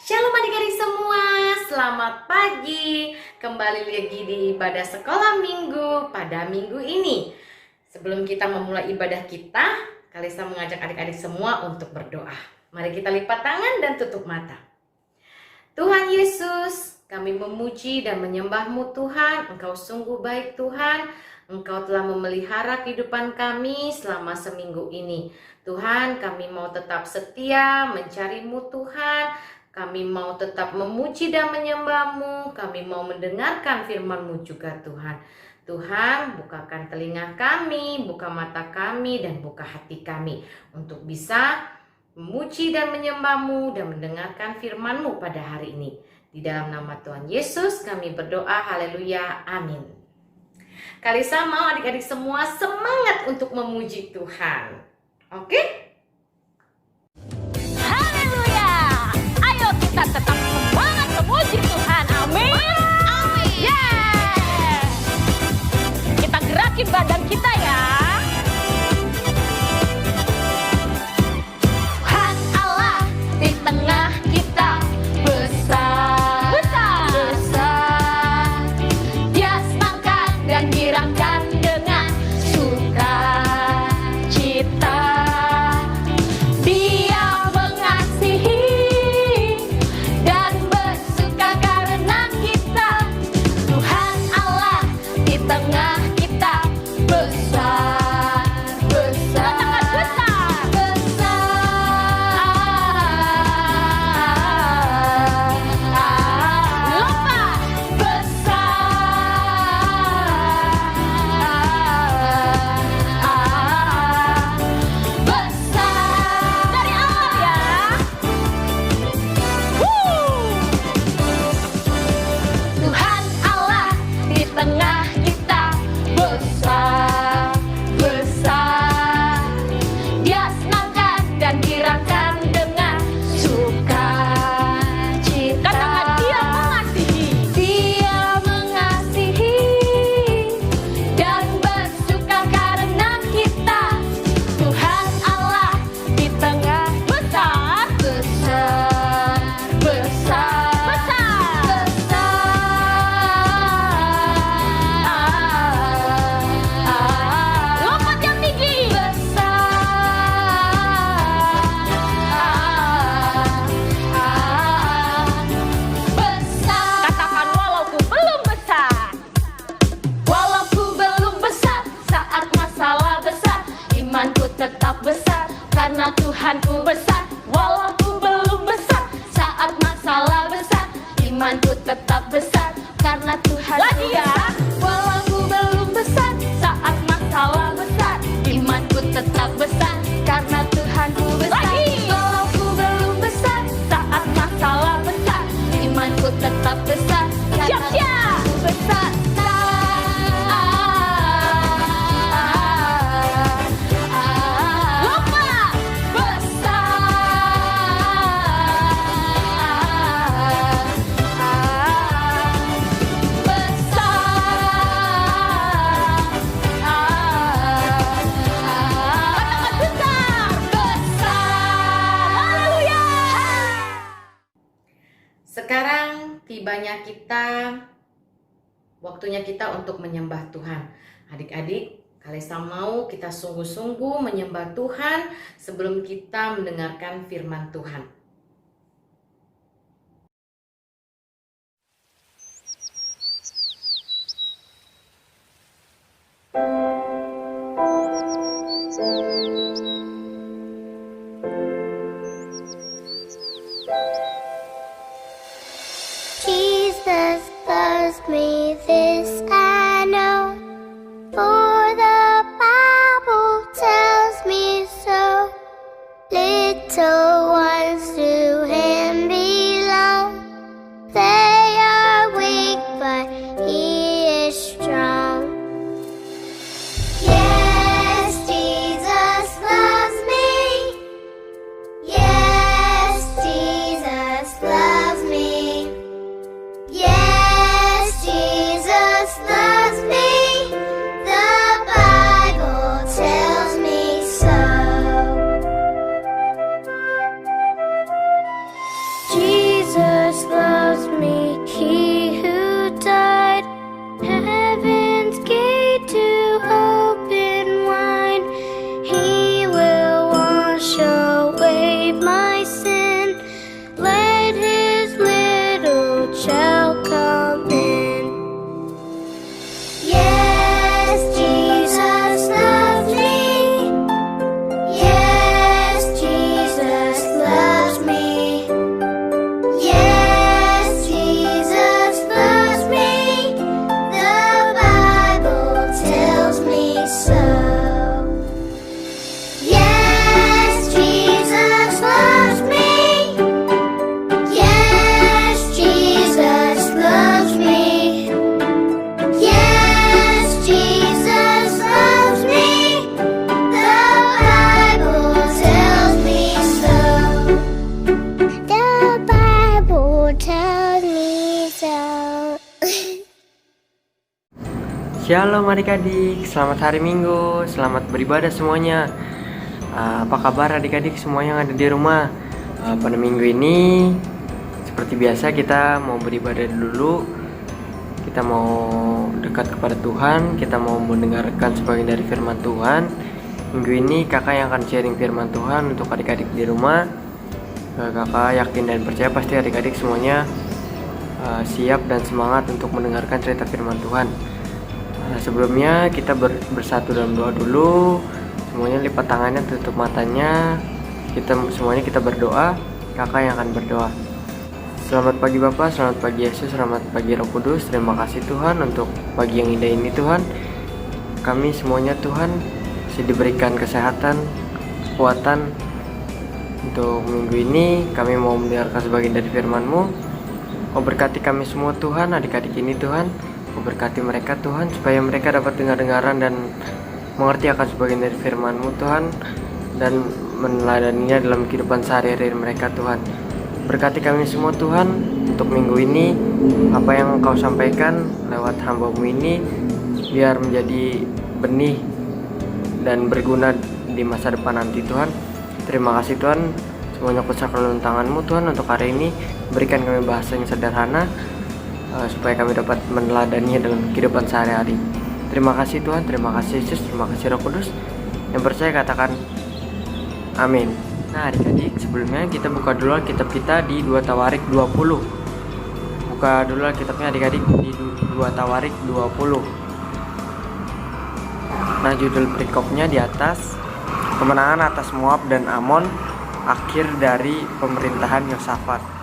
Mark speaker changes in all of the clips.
Speaker 1: Shalom adik-adik semua, selamat pagi. Kembali lagi di ibadah sekolah minggu pada minggu ini. Sebelum kita memulai ibadah kita, Kalista mengajak adik-adik semua untuk berdoa. Mari kita lipat tangan dan tutup mata. Tuhan Yesus, kami memuji dan menyembah-Mu Tuhan. Engkau sungguh baik Tuhan. Engkau telah memelihara kehidupan kami selama seminggu ini. Tuhan, kami mau tetap setia mencari-Mu Tuhan. Kami mau tetap memuji dan menyembah-Mu. Kami mau mendengarkan firman-Mu juga Tuhan. Tuhan, bukakan telinga kami, buka mata kami, dan buka hati kami untuk bisa memuji dan menyembah-Mu dan mendengarkan firman-Mu pada hari ini. Di dalam nama Tuhan Yesus kami berdoa, haleluya, amin. Kalista mau adik-adik semua semangat untuk memuji Tuhan. Oke?
Speaker 2: Haleluya! Ayo kita tetap semangat memuji Tuhan. Amin. Amin. Yeah. Kita gerakin badan kita ya. Tuhan Allah di tengah kita besar. Besar. Dia senangkan dan girangkan dengan sukacita. Tetap besar karena Tuhanku besar. Walaupun belum besar saat masalah besar, imanku tetap besar karena Tuhanku besar. Walaupun belum besar saat masalah besar, imanku tetap besar karena Tuhanku besar. Walaupun belum besar saat masalah besar, imanku tetap besar karena Tuhanku besar.
Speaker 1: Sekarang waktunya kita untuk menyembah Tuhan. Adik-adik, Kalista mau kita sungguh-sungguh menyembah Tuhan sebelum kita mendengarkan firman Tuhan.
Speaker 3: Jesus loves me, this I know, for the Bible tells me so. Little ones to Him belong. They are weak, but He is strong. Yes, Jesus loves me. Yes, Jesus loves me. Yes, Jesus loves me. The Bible tells me so.
Speaker 4: Shalom adik-adik, selamat hari Minggu, selamat beribadah semuanya. Apa kabar adik-adik semuanya yang ada di rumah? Pada minggu ini, seperti biasa kita mau beribadah dulu. Kita mau dekat kepada Tuhan, kita mau mendengarkan sebagian dari firman Tuhan. Minggu ini kakak yang akan sharing firman Tuhan untuk adik-adik di rumah. Kakak yakin dan percaya pasti adik-adik semuanya siap dan semangat untuk mendengarkan cerita firman Tuhan. Sebelumnya kita bersatu dalam doa dulu. Semuanya lipat tangannya, tutup matanya. Semuanya kita berdoa. Kakak yang akan berdoa. Selamat pagi Bapak, selamat pagi Yesus, selamat pagi Roh Kudus. Terima kasih Tuhan untuk pagi yang indah ini Tuhan. Kami semuanya Tuhan masih diberikan kesehatan, kekuatan untuk minggu ini. Kami mau mendengarkan sebagian dari firman-Mu. Kau berkati kami semua Tuhan, adik-adik ini Tuhan. Kau berkati mereka Tuhan, supaya mereka dapat dengar-dengaran dan mengerti akan sebagian dari firman-Mu Tuhan, dan meneladaninya dalam kehidupan sehari-hari mereka Tuhan. Berkati kami semua Tuhan untuk minggu ini. Apa yang Engkau sampaikan lewat hamba-Mu ini biar menjadi benih dan berguna di masa depan nanti Tuhan. Terima kasih Tuhan. Semuanya kuserahkan dalam tangan-Mu Tuhan untuk hari ini. Berikan kami bahasa yang sederhana supaya kami dapat meneladaninya dalam kehidupan sehari-hari. Terima kasih Tuhan, terima kasih Yesus, terima kasih Roh Kudus. Yang percaya katakan amin. Nah adik-adik, sebelumnya kita buka dulu Alkitab kita di 2 Tawarik 20. Buka dulu Alkitabnya adik-adik di 2 Tawarik 20. Nah judul perikopnya di atas, kemenangan atas Moab dan Amon, akhir dari pemerintahan Yosafat.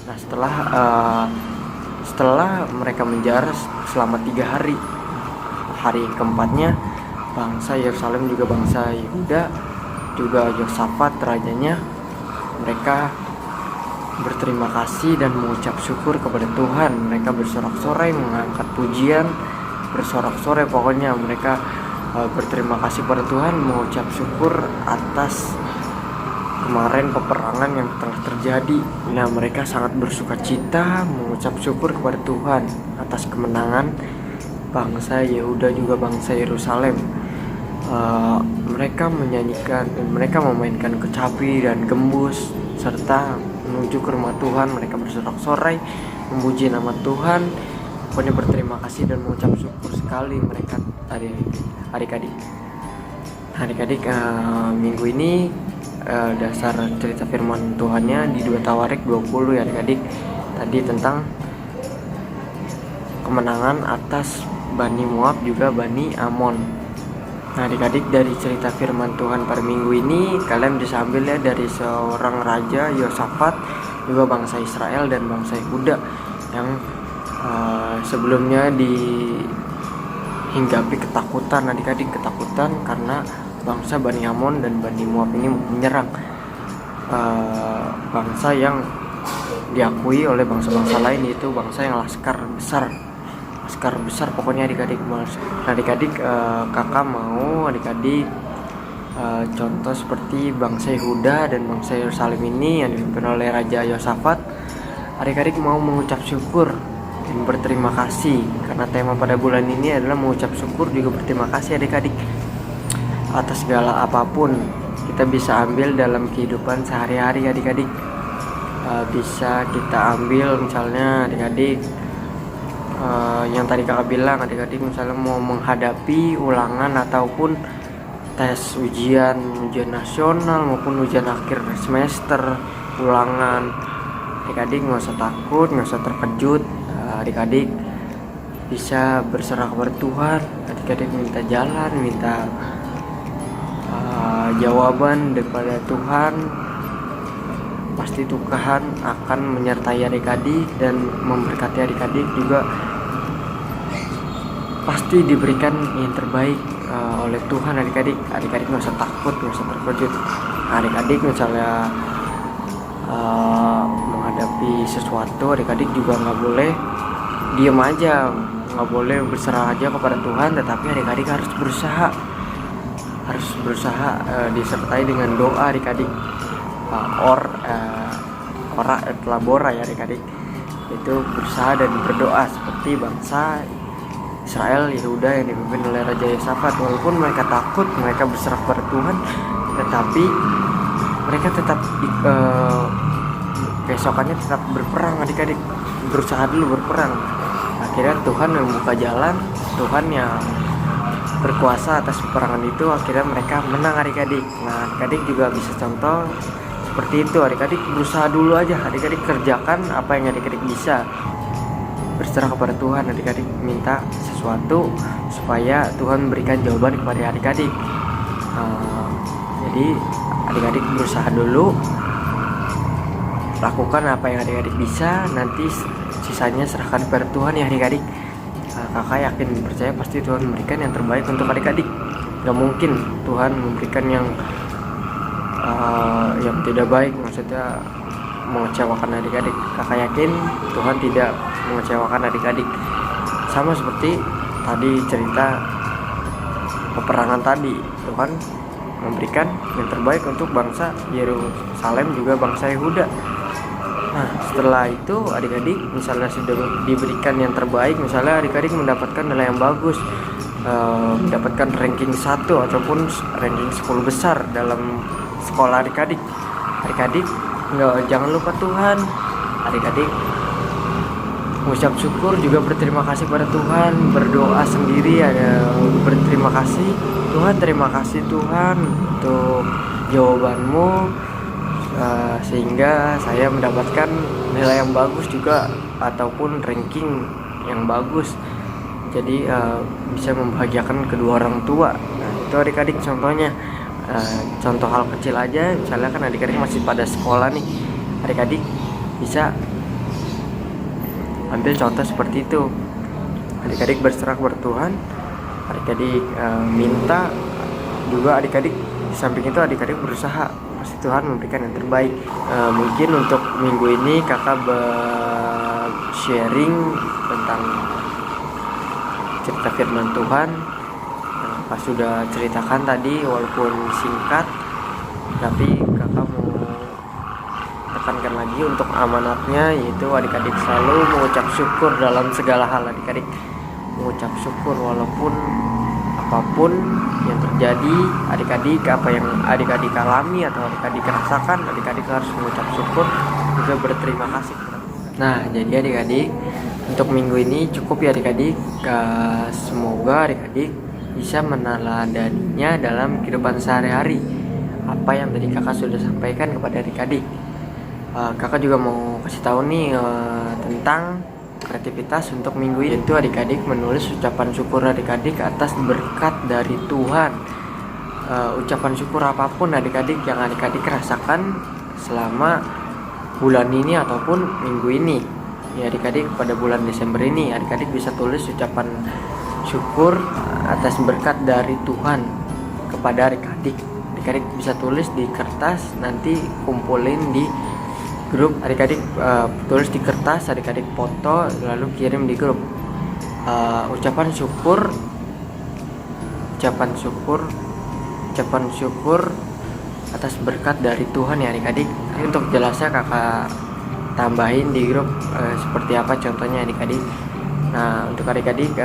Speaker 4: Nah, setelah mereka menjara selama 3 hari, hari keempatnya bangsa Yerusalem juga bangsa Yehuda juga Yosafat rajanya, mereka berterima kasih dan mengucap syukur kepada Tuhan. Mereka bersorak-sorai, mengangkat pujian, bersorak-sorai, pokoknya mereka berterima kasih pada Tuhan, mengucap syukur atas kemarin peperangan yang telah terjadi. Nah, mereka sangat bersuka cita mengucap syukur kepada Tuhan atas kemenangan bangsa Yehuda juga bangsa Yerusalem. Mereka memainkan kecapi dan gembus serta menuju ke rumah Tuhan. Mereka bersorak-sorai, memuji nama Tuhan, pokoknya berterima kasih dan mengucap syukur sekali mereka adik-adik. Minggu ini dasar cerita firman Tuhannya di 2 Tawarik 20 ya adik-adik, tadi tentang kemenangan atas Bani Moab juga Bani Amon. Nah adik-adik, dari cerita firman Tuhan pada minggu ini kalian bisa ambil ya dari seorang raja Yosafat juga bangsa Israel dan bangsa Yehuda yang sebelumnya dihinggapi ketakutan adik-adik, ketakutan karena bangsa Bani Amon dan Bani Moab ini menyerang bangsa yang diakui oleh bangsa-bangsa lain, yaitu bangsa yang laskar besar pokoknya adik-adik. Kakak mau adik-adik contoh seperti bangsa Yehuda dan bangsa Yerusalem ini yang dipimpin oleh Raja Yosafat. Adik-adik mau mengucap syukur dan berterima kasih karena tema pada bulan ini adalah mengucap syukur juga berterima kasih adik-adik atas segala apapun kita bisa ambil dalam kehidupan sehari-hari adik-adik. Bisa kita ambil misalnya adik-adik yang tadi kakak bilang, adik-adik misalnya mau menghadapi ulangan ataupun tes ujian nasional maupun ujian akhir semester, ulangan, adik-adik nggak usah takut, nggak usah terkejut. Adik-adik bisa berserah kepada Tuhan, adik-adik minta jalan, minta jawaban daripada Tuhan. Pasti Tuhan akan menyertai adik-adik dan memberkati adik-adik juga, pasti diberikan yang terbaik oleh Tuhan adik-adik. Adik-adik nggak usah takut, nggak usah terkejut. Adik-adik misalnya menghadapi sesuatu, adik-adik juga nggak boleh diam aja, nggak boleh berserah aja kepada Tuhan, tetapi adik-adik harus berusaha disertai dengan doa adik-adik. Ora et labora ya adik-adik, itu berusaha dan berdoa seperti bangsa Israel Yehuda yang dipimpin oleh Raja Yosafat. Walaupun mereka takut, mereka berserah kepada Tuhan, tetapi mereka tetap besokannya tetap berperang adik-adik, berusaha dulu berperang. Akhirnya Tuhan yang membuka jalan, Tuhan yang berkuasa atas peperangan itu, akhirnya mereka menang adik-adik. Nah adik-adik juga bisa contoh seperti itu, adik-adik berusaha dulu aja, adik-adik kerjakan apa yang adik-adik bisa, berserah kepada Tuhan, adik-adik minta sesuatu supaya Tuhan memberikan jawaban kepada adik-adik. Jadi adik-adik berusaha dulu, lakukan apa yang adik-adik bisa, nanti sisanya serahkan kepada Tuhan ya adik-adik. Kakak yakin percaya pasti Tuhan memberikan yang terbaik untuk adik-adik. Gak mungkin Tuhan memberikan yang tidak baik, maksudnya mengecewakan adik-adik. Kakak yakin Tuhan tidak mengecewakan adik-adik. Sama seperti tadi cerita peperangan tadi, Tuhan memberikan yang terbaik untuk bangsa Yerusalem juga bangsa Yehuda. Nah setelah itu adik-adik misalnya sudah diberikan yang terbaik, misalnya adik-adik mendapatkan nilai yang bagus, mendapatkan ranking 1 ataupun ranking 10 besar dalam sekolah adik-adik jangan lupa Tuhan, adik-adik mengucap syukur juga berterima kasih pada Tuhan, berdoa sendiri ada berterima kasih Tuhan, terima kasih Tuhan untuk jawabanmu, sehingga saya mendapatkan nilai yang bagus juga ataupun ranking yang bagus, jadi bisa membahagiakan kedua orang tua. Nah itu adik-adik contohnya, contoh hal kecil aja, misalnya kan adik-adik masih pada sekolah nih, adik-adik bisa ambil contoh seperti itu. Adik-adik berserah kepada Tuhan, adik-adik minta, juga adik-adik di samping itu adik-adik berusaha, pasti Tuhan memberikan yang terbaik. Mungkin untuk minggu ini kakak sharing tentang cerita firman Tuhan yang kakak sudah ceritakan tadi, walaupun singkat, tapi kakak mau tekankan lagi untuk amanatnya, yaitu adik-adik selalu mengucap syukur dalam segala hal. Adik-adik mengucap syukur walaupun apapun yang terjadi, adik-adik apa yang adik-adik alami atau adik-adik rasakan, adik-adik harus mengucap syukur juga berterima kasih. Nah, jadi adik-adik untuk minggu ini cukup ya adik-adik. Semoga adik-adik bisa meneladaninya dalam kehidupan sehari-hari apa yang tadi kakak sudah sampaikan kepada adik-adik. Kakak juga mau kasih tahu nih tentang kreativitas untuk minggu ini, yaitu adik-adik menulis ucapan syukur adik-adik atas berkat dari Tuhan. Ucapan syukur apapun adik-adik yang adik-adik rasakan selama bulan ini ataupun minggu ini ya adik-adik. Pada bulan Desember ini adik-adik bisa tulis ucapan syukur atas berkat dari Tuhan kepada adik-adik. Adik-adik bisa tulis di kertas, nanti kumpulin di grup, adik-adik tulis di kertas, adik-adik foto lalu kirim di grup. Ucapan syukur atas berkat dari Tuhan ya adik-adik. Ini untuk jelasnya kakak tambahin di grup seperti apa contohnya adik-adik. Nah, untuk adik-adik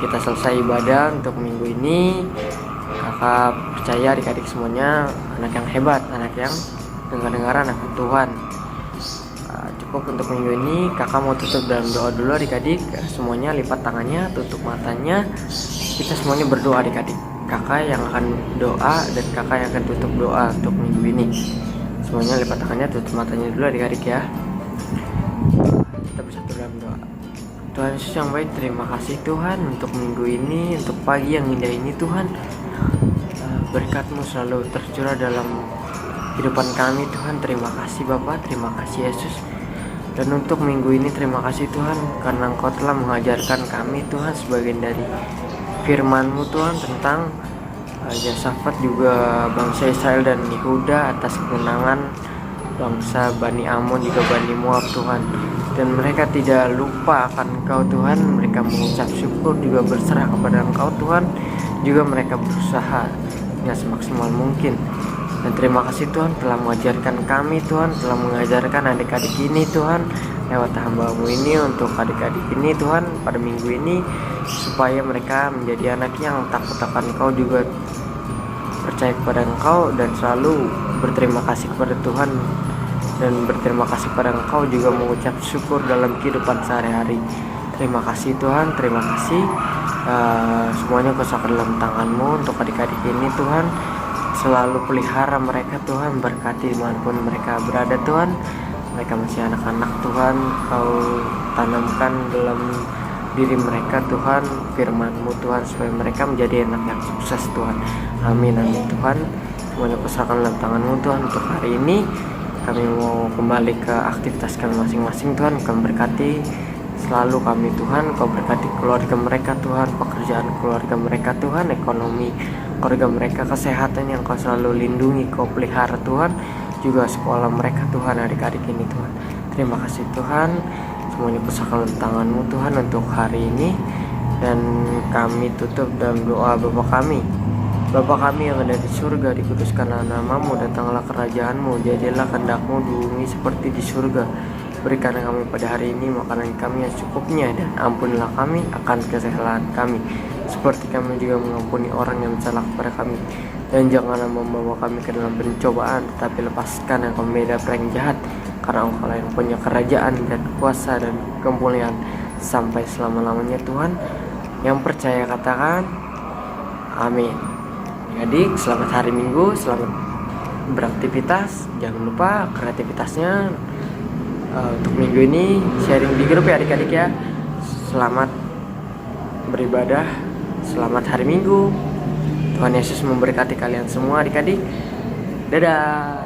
Speaker 4: kita selesai ibadah untuk minggu ini. Kakak percaya adik-adik semuanya anak yang hebat, anak yang dengar-dengaran akan Tuhan. Cukup untuk minggu ini. Kakak mau tutup dalam doa dulu adik-adik. Semuanya lipat tangannya, tutup matanya. Kita semuanya berdoa adik-adik. Kakak yang akan doa dan kakak yang akan tutup doa untuk minggu ini. Semuanya lipat tangannya, tutup matanya dulu adik-adik ya. Kita bersatu dalam doa. Tuhan Yesus yang baik, terima kasih Tuhan untuk minggu ini, untuk pagi yang indah ini Tuhan. Berkat-Mu selalu tercurah dalam kehidupan kami Tuhan. Terima kasih Bapak, terima kasih Yesus. Dan untuk minggu ini terima kasih Tuhan karena Engkau telah mengajarkan kami Tuhan sebagian dari firman-Mu Tuhan tentang Yosafat juga bangsa Israel dan Yehuda atas kemenangan bangsa Bani Amon juga Bani Moab Tuhan. Dan mereka tidak lupa akan Engkau Tuhan, mereka mengucap syukur juga berserah kepada Engkau Tuhan, juga mereka berusaha dengan semaksimal mungkin. Dan terima kasih Tuhan telah mengajarkan kami Tuhan, telah mengajarkan adik-adik ini Tuhan lewat hamba-Mu ini untuk adik-adik ini Tuhan pada minggu ini, supaya mereka menjadi anak yang takut akan Engkau, juga percaya kepada Engkau dan selalu berterima kasih kepada Tuhan, dan berterima kasih kepada Engkau juga mengucap syukur dalam kehidupan sehari-hari. Terima kasih Tuhan, terima kasih. Semuanya Kau serahkan dalam tangan-Mu untuk adik-adik ini Tuhan. Selalu pelihara mereka Tuhan, berkati dimanapun mereka berada Tuhan. Mereka masih anak-anak Tuhan, Kau tanamkan dalam diri mereka Tuhan firman-Mu Tuhan, supaya mereka menjadi anak yang sukses Tuhan. Amin, amin Tuhan. Semuanya Kau serahkan dalam tangan-Mu Tuhan. Untuk hari ini kami mau kembali ke aktivitas kami masing-masing Tuhan. Kau berkati selalu kami Tuhan, Kau berkati keluarga mereka Tuhan, pekerjaan keluarga mereka Tuhan, ekonomi keluarga mereka, kesehatan yang Kau selalu lindungi, Kau pelihara Tuhan, juga sekolah mereka Tuhan, adik-adik ini Tuhan. Terima kasih Tuhan. Semuanya kusahkan dalam tangan-Mu Tuhan untuk hari ini. Dan kami tutup dalam doa Bapa kami. Bapa kami yang ada di surga, dikuduskanlah nama-Mu, datanglah kerajaan-Mu, jadilah kehendak-Mu di bumi seperti di surga. Berikanlah kami pada hari ini makanan kami yang secukupnya, dan ampunilah kami akan kesalahan kami, seperti kami juga mengampuni orang yang bersalah kepada kami. Dan janganlah membawa kami ke dalam pencobaan, tetapi lepaskan yang kami dari yang jahat, karena Engkau yang punya kerajaan dan kuasa dan kemuliaan sampai selama-lamanya Tuhan. Yang percaya katakan amin. Adik, selamat hari Minggu, selamat beraktivitas. Jangan lupa kreativitasnya untuk minggu ini sharing di grup ya adik-adik ya. Selamat beribadah, selamat hari Minggu. Tuhan Yesus memberkati kalian semua adik-adik. Dadah.